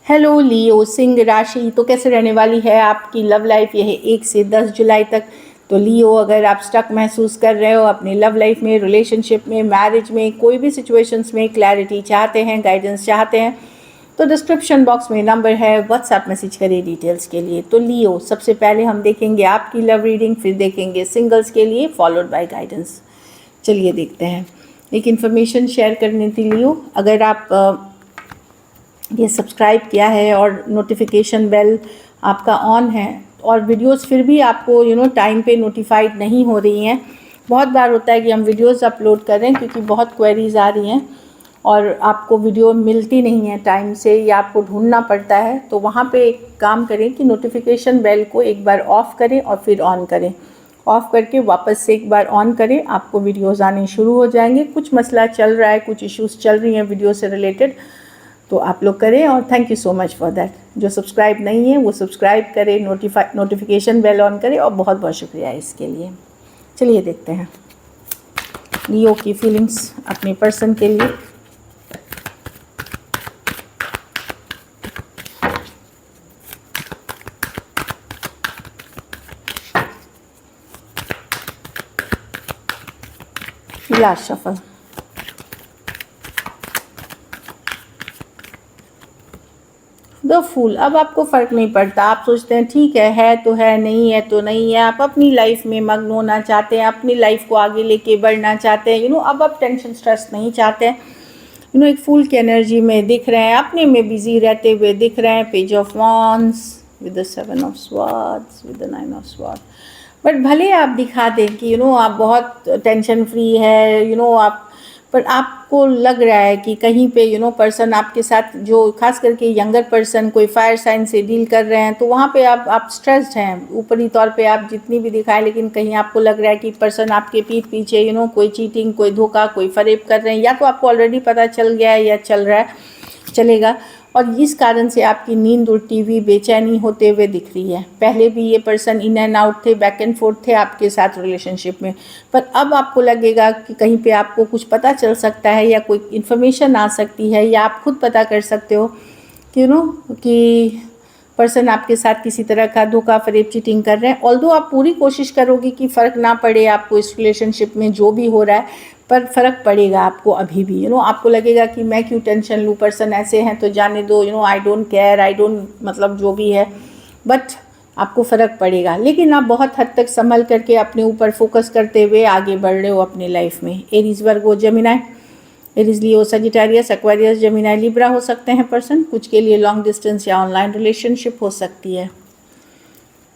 Hello लियो, सिंह राशि तो कैसे रहने वाली है आपकी लव लाइफ। यह है 1 से 10 जुलाई तक। तो लियो, अगर आप स्टक महसूस कर रहे हो अपनी लव लाइफ में, रिलेशनशिप में, मैरिज में, कोई भी सिचुएशंस में क्लैरिटी चाहते हैं, गाइडेंस चाहते हैं, तो डिस्क्रिप्शन बॉक्स में नंबर है, व्हाट्सएप मैसेज करिए डिटेल्स के लिए। तो लियो, सबसे पहले हम देखेंगे आपकी लव रीडिंग, फिर देखेंगे सिंगल्स के लिए, फॉलोड बाय गाइडेंस। चलिए देखते हैं। एक इन्फॉर्मेशन शेयर करनी थी लियो, अगर आप ये सब्सक्राइब किया है और नोटिफिकेशन बेल आपका ऑन है और वीडियोस फिर भी आपको टाइम पे नोटिफाइड नहीं हो रही हैं। बहुत बार होता है कि हम वीडियोस अपलोड कर रहे हैं क्योंकि बहुत क्वेरीज आ रही हैं और आपको वीडियो मिलती नहीं है टाइम से या आपको ढूंढना पड़ता है। तो वहाँ पे एक काम करें कि नोटिफिकेशन बेल को एक बार ऑफ़ करें और फिर ऑन करें। ऑफ़ करके वापस से एक बार ऑन करें, आपको वीडियोज़ आने शुरू हो जाएंगे। कुछ मसला चल रहा है, कुछ इश्यूज़ चल रही हैं वीडियो से रिलेटेड, तो आप लोग करें और thank you so much for that. जो सब्सक्राइब नहीं है वो सब्सक्राइब करें, नोटिफिकेशन बेल ऑन करें और बहुत बहुत शुक्रिया इसके लिए। चलिए देखते हैं लियो की फीलिंग्स अपने पर्सन के लिए। Last shuffle. The fool. अब आपको फ़र्क नहीं पड़ता, आप सोचते हैं ठीक है तो है, नहीं है तो नहीं है। आप अपनी लाइफ में मग्न होना चाहते हैं, अपनी लाइफ को आगे लेके बढ़ना चाहते हैं। अब आप टेंशन स्ट्रेस नहीं चाहते हैं। एक फूल की एनर्जी में दिख रहे हैं, अपने में बिजी रहते हुए दिख रहे हैं। Page of wands with the 7 of swords with the 9 of sword. But भले आप दिखा दें कि आप बहुत टेंशन फ्री है, आप, पर आपको लग रहा है कि कहीं पे पर्सन आपके साथ, जो खास करके यंगर पर्सन कोई फायर साइन से डील कर रहे हैं, तो वहाँ पे आप स्ट्रेस्ड हैं। ऊपरी तौर पे आप जितनी भी दिखाएं, लेकिन कहीं आपको लग रहा है कि पर्सन आपके पीठ पीछे कोई चीटिंग, कोई धोखा, कोई फरेब कर रहे हैं, या तो आपको ऑलरेडी पता चल गया है या चल रहा है, चलेगा। और इस कारण से आपकी नींद उड़ती हुई, बेचैनी होते हुए दिख रही है। पहले भी ये पर्सन इन एंड आउट थे, बैक एंड फोर्थ थे आपके साथ रिलेशनशिप में, पर अब आपको लगेगा कि कहीं पे आपको कुछ पता चल सकता है या कोई इन्फॉर्मेशन आ सकती है, या आप खुद पता कर सकते हो कि कि पर्सन आपके साथ किसी तरह का धोखा, फरेब, चीटिंग कर रहे हैं। ऑल्दो आप पूरी कोशिश करोगे कि फ़र्क ना पड़े आपको इस रिलेशनशिप में जो भी हो रहा है, पर फ़र्क पड़ेगा आपको अभी भी। आपको लगेगा कि मैं क्यों टेंशन लूँ, पर्सन ऐसे हैं तो जाने दो, I don't care, I don't, मतलब जो भी है, बट आपको फ़र्क पड़ेगा। लेकिन आप बहुत हद तक संभल करके अपने ऊपर फोकस करते हुए आगे बढ़ रहे हो अपनी लाइफ में। एरीज, वर्गो, Gemini, Aries, Leo, Sagittarius, Aquarius, Gemini, Libra हो सकते हैं पर्सन। कुछ के लिए लॉन्ग डिस्टेंस या ऑनलाइन रिलेशनशिप हो सकती है,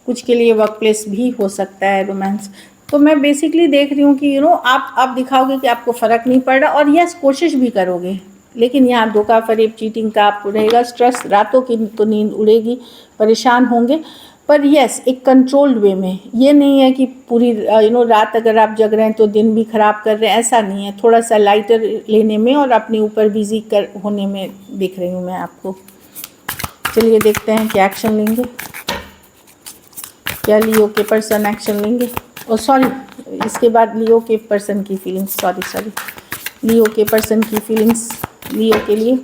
कुछ के लिए वर्क प्लेस भी हो सकता है, रोमांस। तो मैं बेसिकली देख रही हूँ कि आप दिखाओगे कि आपको फ़र्क नहीं पड़ रहा, और यस कोशिश भी करोगे, लेकिन यहाँ धोखा, फरेब, चीटिंग का आपको रहेगा स्ट्रेस। रातों की तो नींद उड़ेगी, परेशान होंगे, पर यस एक कंट्रोल्ड वे में। ये नहीं है कि पूरी रात अगर आप जग रहे हैं तो दिन भी ख़राब कर रहे हैं, ऐसा नहीं है। थोड़ा सा लाइटर लेने में और अपने ऊपर बिजी कर होने में दिख रही हूँ मैं आपको। चलिए देखते हैं क्या एक्शन लेंगे, क्या लियो के पर्सन एक्शन लेंगे। और सॉरी, इसके बाद लियो के पर्सन की फीलिंग्स, सॉरी लियो के पर्सन की फीलिंग्स लियो के लिए।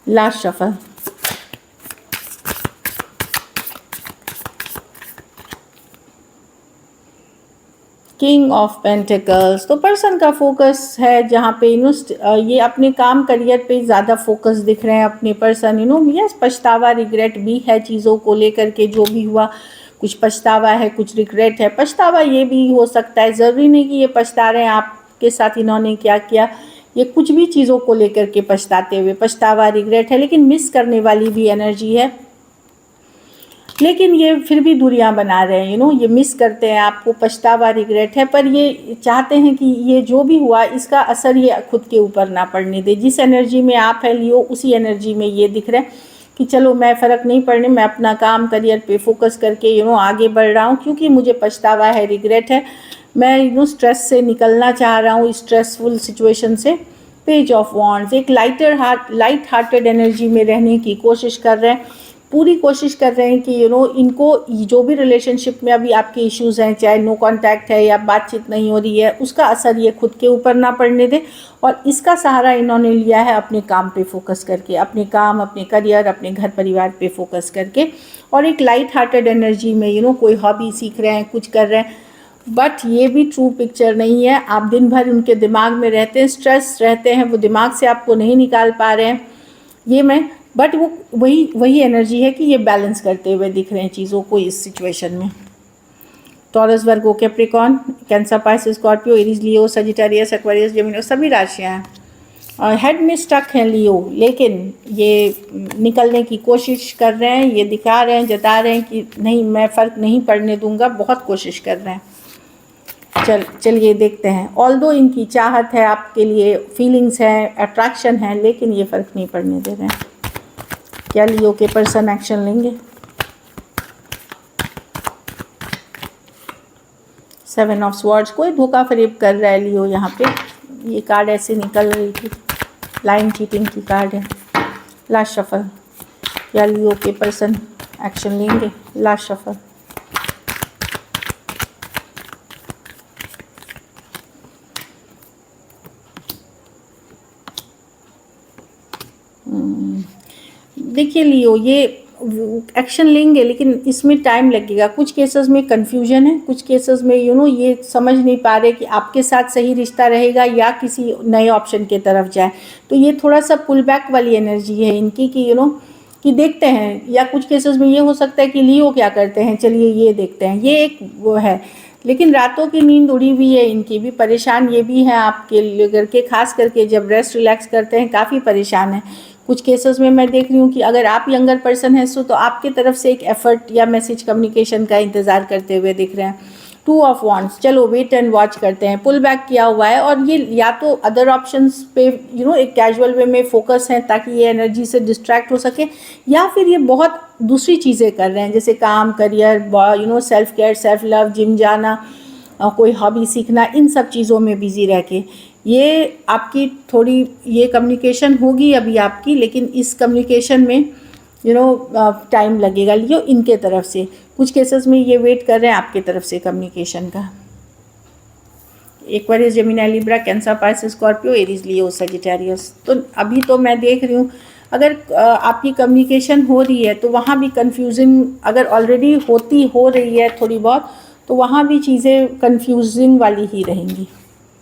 Last shuffle. King of pentacles. तो पर्सन का फोकस है जहाँ पे ये अपने काम, करियर पे ज़्यादा फोकस दिख रहे हैं अपने पर्सन। यस पछतावा, रिग्रेट भी है चीज़ों को लेकर के, जो भी हुआ कुछ पछतावा है, कुछ रिग्रेट है। पछतावा ये भी हो सकता है, ज़रूरी नहीं कि ये पछता रहे हैं आपके साथ इन्होंने क्या किया, ये कुछ भी चीज़ों को लेकर के पछताते हुए, पछतावा, रिग्रेट है, लेकिन मिस करने वाली भी एनर्जी है। लेकिन ये फिर भी दूरियां बना रहे हैं, ये मिस करते हैं आपको, पछतावा, रिग्रेट है, पर ये चाहते हैं कि ये जो भी हुआ इसका असर ये खुद के ऊपर ना पड़ने दे। जिस एनर्जी में आप है लियो, उसी एनर्जी में ये दिख रहा है कि चलो मैं फ़र्क नहीं पड़ने, मैं अपना काम, करियर पे फोकस करके आगे बढ़ रहा हूँ, क्योंकि मुझे पछतावा है, रिग्रेट है, मैं स्ट्रेस से निकलना चाह रहा हूँ, स्ट्रेसफुल सिचुएशन से। पेज ऑफ वॉन्ड्स, एक लाइट हार्टेड एनर्जी में रहने की कोशिश कर रहे हैं। पूरी कोशिश कर रहे हैं कि इनको जो भी रिलेशनशिप में अभी आपके इश्यूज़ हैं, चाहे नो कांटेक्ट है या बातचीत नहीं हो रही है, उसका असर ये खुद के ऊपर ना पड़ने दें। और इसका सहारा इन्होंने लिया है अपने काम पे फोकस करके, अपने काम, अपने करियर, अपने घर परिवार पे फोकस करके, और एक लाइट हार्टेड एनर्जी में कोई हॉबी सीख रहे हैं, कुछ कर रहे हैं। बट ये भी ट्रू पिक्चर नहीं है। आप दिन भर उनके दिमाग में रहते हैं, स्ट्रेस रहते हैं, वो दिमाग से आपको नहीं निकाल पा रहे हैं, ये मैं बट वो वही एनर्जी है कि ये बैलेंस करते हुए दिख रहे हैं चीज़ों को इस सिचुएशन में। Taurus, Virgo, Capricorn, Cancer, Pisces, Scorpio, Aries, Leo, Sagittarius, Aquarius, Gemini, सभी राशियाँ हैं। और हेड में स्टक हैं लियो, लेकिन ये निकलने की कोशिश कर रहे हैं, ये दिखा रहे हैं, जता रहे हैं कि नहीं, मैं फ़र्क नहीं पड़ने दूंगा, बहुत कोशिश कर रहे हैं। चलिए देखते हैं। ऑल्दो इनकी चाहत है आपके लिए, फीलिंग्स हैं, अट्रैक्शन है, लेकिन ये फ़र्क नहीं पड़ने दे रहे हैं। क्या लियो के पर्सन एक्शन लेंगे? 7 ऑफ स्वॉर्ड्स, कोई धोखा फरेब कर रहा है लियो यहाँ पे। ये कार्ड ऐसे निकल रही थी, लाइन चीटिंग की कार्ड है। लास्ट शफल, क्या लियो के पर्सन एक्शन लेंगे? लास्ट शफल, देखिए लियो ये एक्शन लेंगे, लेकिन इसमें टाइम लगेगा। कुछ केसेस में कन्फ्यूजन है, कुछ केसेस में ये समझ नहीं पा रहे कि आपके साथ सही रिश्ता रहेगा या किसी नए ऑप्शन की तरफ जाए। तो ये थोड़ा सा पुल बैक वाली एनर्जी है इनकी कि कि देखते हैं, या कुछ केसेस में ये हो सकता है कि लियो क्या करते हैं, चलिए ये देखते हैं, ये एक वो है। लेकिन रातों की नींद उड़ी हुई है इनकी भी, परेशान ये भी हैं आपके लेकर के, खास करके जब रेस्ट रिलैक्स करते हैं काफ़ी परेशान है। कुछ केसेस में मैं देख रही हूँ कि अगर आप यंगर पर्सन हैं तो आपकी तरफ से एक एफर्ट या मैसेज कम्युनिकेशन का इंतज़ार करते हुए दिख रहे हैं। 2 ऑफ वॉन्ड्स, चलो वेट एंड वॉच करते हैं, पुल बैक किया हुआ है। और ये या तो अदर ऑप्शंस पे एक कैजुअल वे में फोकस है ताकि ये एनर्जी से डिस्ट्रैक्ट हो सके, या फिर ये बहुत दूसरी चीज़ें कर रहे हैं, जैसे काम, career, self care, self love, gym जाना, कोई हॉबी सीखना, इन सब चीज़ों में बिजी रह के। ये आपकी थोड़ी ये कम्युनिकेशन होगी अभी आपकी, लेकिन इस कम्युनिकेशन में टाइम लगेगा लियो इनके तरफ से। कुछ केसेस में ये वेट कर रहे हैं आपके तरफ से कम्युनिकेशन का। Aquarius, Gemini, Libra, Cancer, Pisces, Scorpio, Aries, Leo, Sagittarius. तो अभी तो मैं देख रही हूँ अगर आपकी कम्युनिकेशन हो रही है तो वहाँ भी कन्फ्यूजिंग, अगर ऑलरेडी हो रही है थोड़ी बहुत, तो वहाँ भी चीज़ें कन्फ्यूजिंग वाली ही रहेंगी।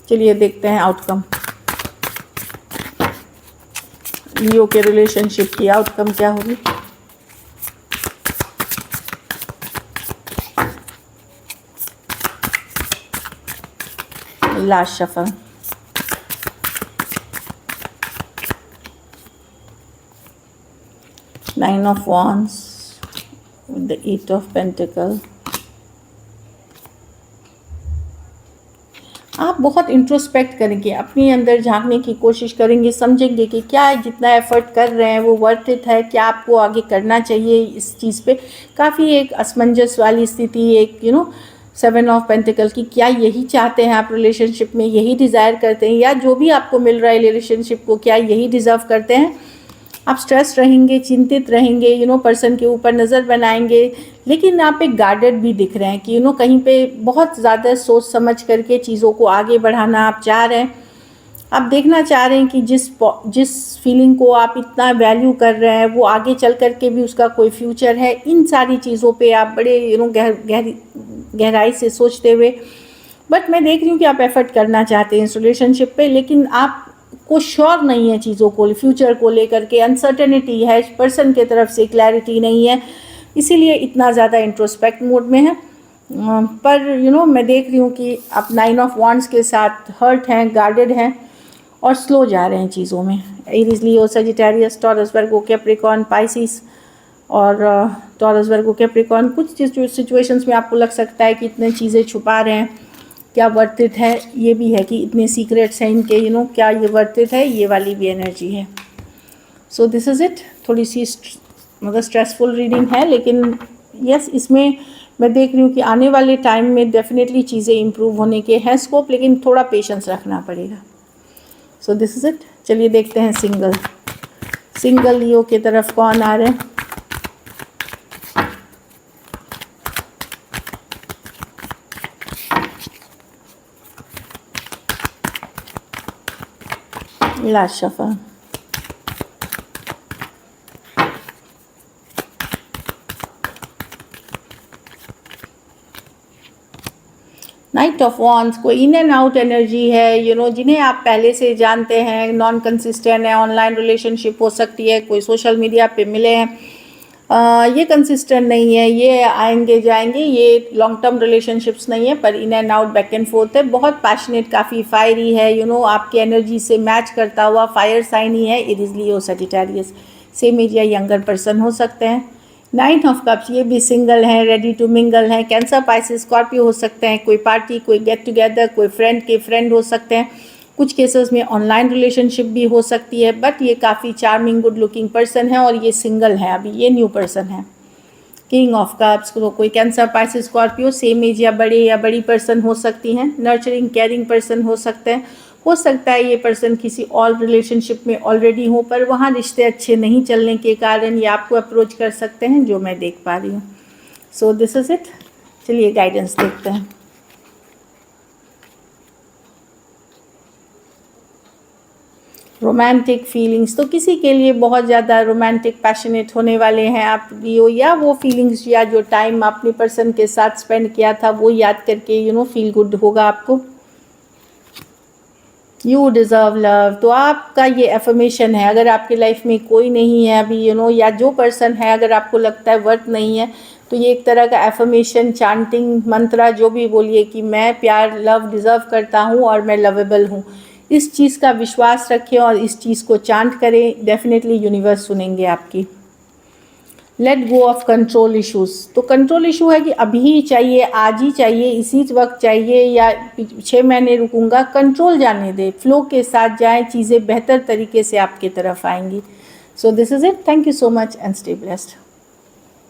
चलिए देखते हैं आउटकम, लियो के रिलेशनशिप की आउटकम क्या होगी। Last shuffle, nine of wands with the 8 of pentacle. आप बहुत इंट्रोस्पेक्ट करेंगे, अपने अंदर झांकने की कोशिश करेंगे, समझेंगे कि क्या जितना एफर्ट कर रहे हैं वो वर्थ इट है, क्या आपको आगे करना चाहिए इस चीज़ पे। काफ़ी एक असमंजस वाली स्थिति, एक 7 ऑफ पेंटिकल की, क्या यही चाहते हैं आप रिलेशनशिप में, यही डिज़ायर करते हैं, या जो भी आपको मिल रहा है रिलेशनशिप को क्या यही डिज़र्व करते हैं। आप स्ट्रेस रहेंगे, चिंतित रहेंगे, पर्सन के ऊपर नज़र बनाएंगे, लेकिन आप एक गार्डेड भी दिख रहे हैं कि कहीं पे बहुत ज़्यादा सोच समझ करके चीज़ों को आगे बढ़ाना आप चाह रहे हैं। आप देखना चाह रहे हैं कि जिस फीलिंग को आप इतना वैल्यू कर रहे हैं वो आगे चल कर के भी उसका कोई फ्यूचर है। इन सारी चीज़ों पे आप बड़े गहराई से सोचते हुए, बट मैं देख रही हूँ कि आप एफर्ट करना चाहते हैं इस रिलेशनशिप पे, लेकिन आप को श्योर नहीं है चीज़ों को, फ्यूचर को लेकर के अनसर्टेनिटी है, पर्सन के तरफ से क्लैरिटी नहीं है, इसीलिए इतना ज़्यादा इंट्रोस्पेक्ट मोड में है। पर मैं देख रही हूँ कि आप 9 ऑफ वॉन्ड्स के साथ हर्ट हैं, गार्डेड हैं और स्लो जा रहे हैं चीज़ों में। Aries, Leo, Sagittarius, taurus, Virgo, Capricorn, Pisces और टॉरस, वर्गो, कैप्रिकॉर्न। कुछ सिचुएशंस में आपको लग सकता है कि इतने चीज़ें छुपा रहे हैं, क्या वर्थ इट है। ये भी है कि इतने सीक्रेट्स हैं इनके, क्या ये वर्थ इट है, ये वाली भी एनर्जी है। So this is it. थोड़ी सी मतलब स्ट्रेसफुल रीडिंग है, लेकिन यस, इसमें मैं देख रही हूँ कि आने वाले टाइम में डेफिनेटली चीज़ें इम्प्रूव होने के हैं स्कोप, लेकिन थोड़ा पेशेंस रखना पड़ेगा। So this is it. चलिए देखते हैं सिंगल लियो की तरफ कौन आ रहे हैं। Last shuffle. Night of wands, कोई इन एंड आउट एनर्जी है, जिन्हें आप पहले से जानते हैं, नॉन कंसिस्टेंट है, ऑनलाइन रिलेशनशिप हो सकती है, कोई सोशल मीडिया पे मिले हैं, ये कंसिस्टेंट नहीं है, ये आएंगे जाएंगे, ये लॉन्ग टर्म रिलेशनशिप्स नहीं है, पर in and out back and fourth है, बहुत पैशनेट, काफ़ी फायरी है, आपकी एनर्जी से मैच करता हुआ फायर साइन ही है, it is Leo Sagittarius, same age या यंगर पर्सन हो सकते हैं। 9 ऑफ कप्स, ये भी सिंगल हैं, रेडी टू मिंगल हैं, कैंसर, पाइसिस, स्कॉर्पियो हो सकते हैं, कोई पार्टी, कोई गेट टुगेदर, कोई फ्रेंड के फ्रेंड हो सकते हैं, कुछ केसेस में ऑनलाइन रिलेशनशिप भी हो सकती है, बट ये काफ़ी चार्मिंग गुड लुकिंग पर्सन है और ये सिंगल है, अभी ये न्यू पर्सन है। किंग ऑफ कप्स, तो कोई Cancer, Pisces, Scorpio, same age या बड़ी पर्सन हो सकती हैं, नर्चरिंग केयरिंग पर्सन हो सकते हैं, हो सकता है ये पर्सन किसी और रिलेशनशिप में ऑलरेडी हो, पर वहाँ रिश्ते अच्छे नहीं चलने के कारण ये आपको अप्रोच कर सकते हैं, जो मैं देख पा रही हूँ। So this is it. चलिए गाइडेंस देखते हैं। रोमांटिक फीलिंग्स, तो किसी के लिए बहुत ज़्यादा रोमांटिक पैशनेट होने वाले हैं आप, या वो फीलिंग्स या जो टाइम आपने पर्सन के साथ स्पेंड किया था वो याद करके फील गुड होगा आपको। यू डिज़र्व लव, तो आपका ये एफर्मेशन है, अगर आपकी लाइफ में कोई नहीं है अभी या जो पर्सन है अगर आपको लगता है वर्थ नहीं है, तो ये एक तरह का एफर्मेशन, चांटिंग, मंत्रा, जो भी बोलिए कि मैं प्यार, लव डिज़र्व करता हूँ और मैं लवेबल हूँ, इस चीज़ का विश्वास रखें और इस चीज़ को चांट करें, डेफिनेटली यूनिवर्स सुनेंगे आपकी। Let go of control issues, तो कंट्रोल इशू है कि अभी ही चाहिए, आज ही चाहिए, इसी वक्त चाहिए, या 6 महीने रुकूंगा, कंट्रोल जाने दे, फ्लो के साथ जाएं, चीज़ें बेहतर तरीके से आपकी तरफ आएंगी। So this is it, thank you so much and stay blessed.